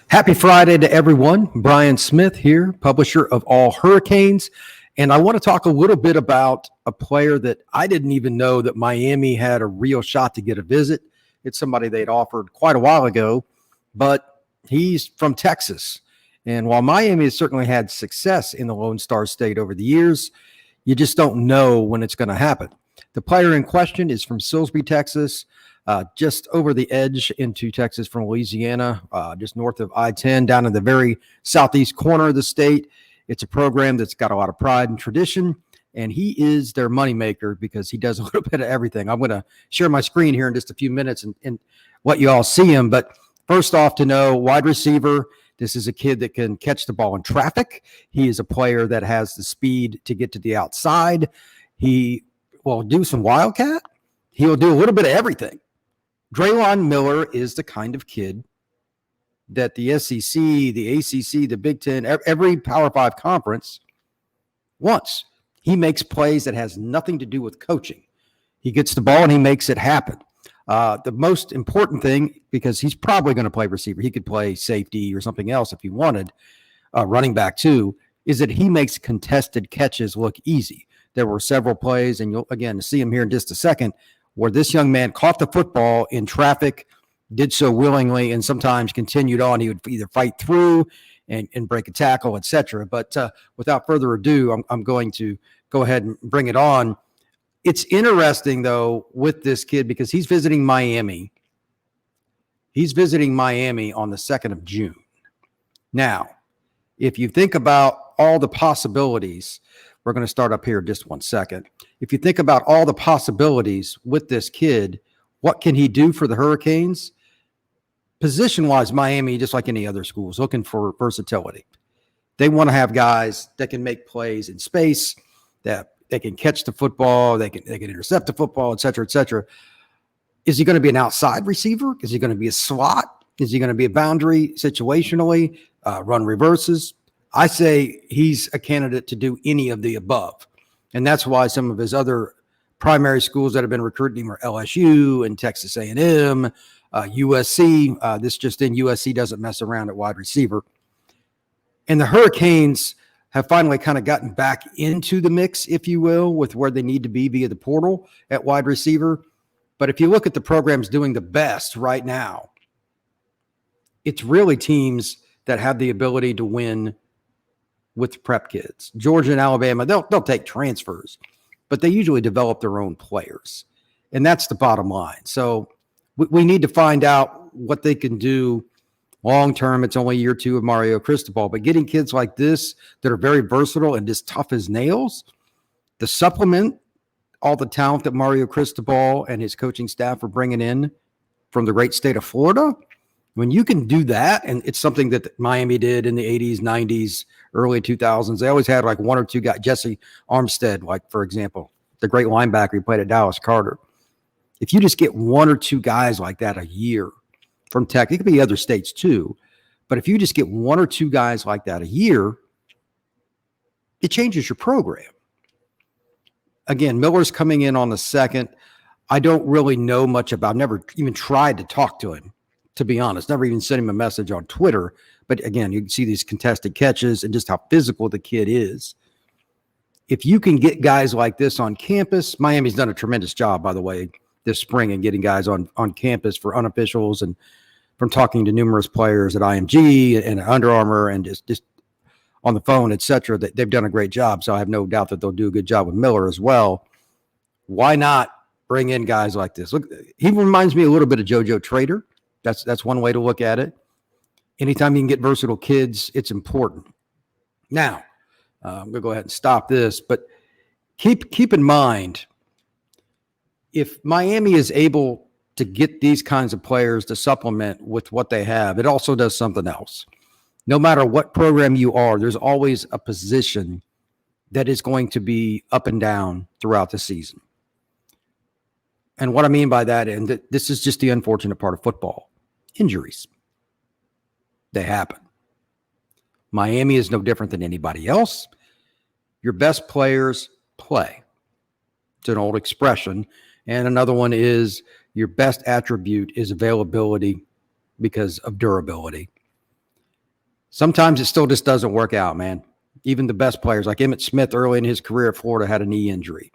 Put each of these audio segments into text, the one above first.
Happy Friday to everyone. Brian Smith here, publisher of All Hurricanes. And I want to talk a little bit about a player that I didn't even know that Miami had a real shot to get a visit. It's somebody they'd offered quite a while ago, but he's from Texas. And while Miami has certainly had success in the Lone Star State over the years, you just don't know when it's going to happen. The player in question is from Silsbee, Texas. Just over the edge into Texas from Louisiana, just north of I-10, down in the very southeast corner of the state. It's a program that's got a lot of pride and tradition, and he is their moneymaker because he does a little bit of everything. I'm going to share my screen here in just a few minutes and let you all see him. But first off, to know, wide receiver, this is a kid that can catch the ball in traffic. He is a player that has the speed to get to the outside. He will do some wildcat. He'll do a little bit of everything. Drelon Miller is the kind of kid that the SEC, the ACC, the Big Ten, every Power 5 conference wants. He makes plays that has nothing to do with coaching. He gets the ball and he makes it happen. The most important thing, because he's probably going to play receiver, he could play safety or something else if he wanted, running back too, is that he makes contested catches look easy. There were several plays, and you'll, again, see him here in just a second, where this young man caught the football in traffic, did so willingly, and sometimes continued on. He would either fight through and break a tackle, etc. But without further ado, I'm going to go ahead and bring it on. It's interesting, though, with this kid because he's visiting Miami. He's visiting Miami on the 2nd of June. Now, if you think about all the possibilities, we're going to start up here just 1 second. If you think about all the possibilities with this kid, what can he do for the Hurricanes? Position-wise, Miami, just like any other school, is looking for versatility. They want to have guys that can make plays in space, that they can catch the football, they can intercept the football, et cetera, et cetera. Is he going to be an outside receiver? Is he going to be a slot? Is he going to be a boundary situationally, run reverses? I say he's a candidate to do any of the above. And that's why some of his other primary schools that have been recruiting him are LSU and Texas A&M, USC. This just in, USC doesn't mess around at wide receiver. And the Hurricanes have finally kind of gotten back into the mix, if you will, with where they need to be via the portal at wide receiver. But if you look at the programs doing the best right now, it's really teams that have the ability to win with prep kids. Georgia and Alabama, they'll take transfers, but they usually develop their own players. And that's the bottom line. So we need to find out what they can do long-term. It's only year 2 of Mario Cristobal, but getting kids like this that are very versatile and just tough as nails, to supplement all the talent that Mario Cristobal and his coaching staff are bringing in from the great state of Florida, when you can do that, and it's something that Miami did in the 80s, 90s, early 2000s, they always had like one or two guys. Jesse Armstead, like, for example, the great linebacker who played at Dallas Carter. If you just get one or two guys like that a year from Tech, it could be other states too, but if you just get one or two guys like that a year, it changes your program. Again, Miller's coming in on the 2nd. I don't really know much about, never even tried to talk to him, to be honest. Never even sent him a message on Twitter. But again, you can see these contested catches and just how physical the kid is. If you can get guys like this on campus, Miami's done a tremendous job, by the way, this spring in getting guys on campus for unofficials, and from talking to numerous players at IMG and Under Armour and just on the phone, et cetera, that they've done a great job. So I have no doubt that they'll do a good job with Miller as well. Why not bring in guys like this? Look, he reminds me a little bit of JoJo Trader. That's one way to look at it. Anytime you can get versatile kids, it's important. Now, I'm going to go ahead and stop this, but keep in mind, if Miami is able to get these kinds of players to supplement with what they have, it also does something else. No matter what program you are, there's always a position that is going to be up and down throughout the season. And what I mean by that, and this is just the unfortunate part of football, injuries. They happen. Miami is no different than anybody else. Your best players play. It's an old expression. And another one is your best attribute is availability because of durability. Sometimes it still just doesn't work out, man. Even the best players, like Emmitt Smith early in his career at Florida, had a knee injury.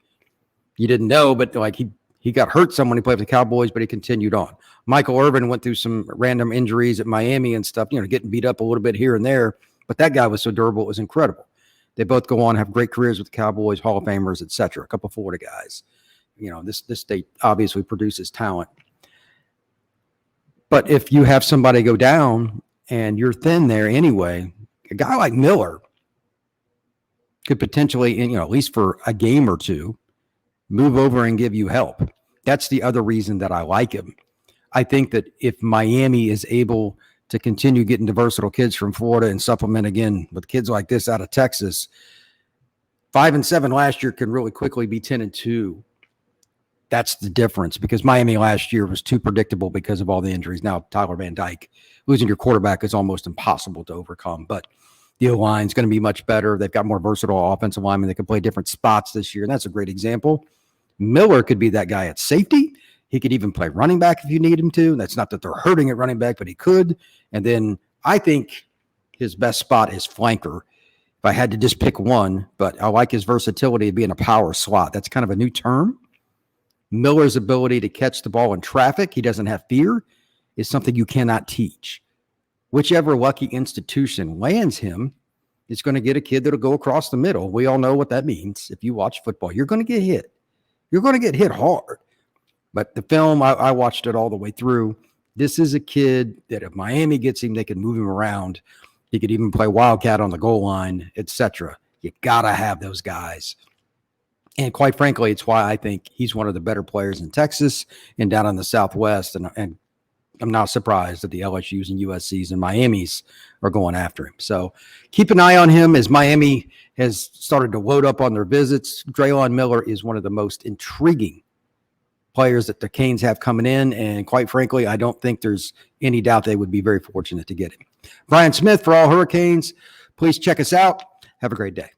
You didn't know, but like he got hurt some when he played for the Cowboys, but he continued on. Michael Irvin went through some random injuries at Miami and stuff, getting beat up a little bit here and there, but that guy was so durable, it was incredible. They both go on, have great careers with the Cowboys, Hall of Famers, etc. A couple of Florida guys. This state obviously produces talent. But if you have somebody go down and you're thin there anyway, a guy like Miller could potentially, at least for a game or two, move over and give you help. That's the other reason that I like him. I think that if Miami is able to continue getting the versatile kids from Florida and supplement again with kids like this out of Texas, 5-7 last year can really quickly be 10-2. That's the difference, because Miami last year was too predictable because of all the injuries. Now, Tyler Van Dyke, losing your quarterback is almost impossible to overcome, but the O-line is going to be much better. They've got more versatile offensive linemen. They can play different spots this year, and that's a great example. Miller could be that guy at safety. He could even play running back if you need him to. That's not that they're hurting at running back, but he could. And then I think his best spot is flanker, if I had to just pick one, but I like his versatility of being a power slot. That's kind of a new term. Miller's ability to catch the ball in traffic, he doesn't have fear, is something you cannot teach. Whichever lucky institution lands him is going to get a kid that'll go across the middle. We all know what that means. If you watch football, you're going to get hit. You're going to get hit hard. But the film, I watched it all the way through. This is a kid that if Miami gets him, they can move him around. He could even play wildcat on the goal line, etc. You got to have those guys. And quite frankly, it's why I think he's one of the better players in Texas and down in the Southwest. And I'm not surprised that the LSUs and USCs and Miamis are going after him. So keep an eye on him as Miami has started to load up on their visits. Drelon Miller is one of the most intriguing players that the Canes have coming in. And quite frankly, I don't think there's any doubt they would be very fortunate to get him. Brian Smith for All Hurricanes. Please check us out. Have a great day.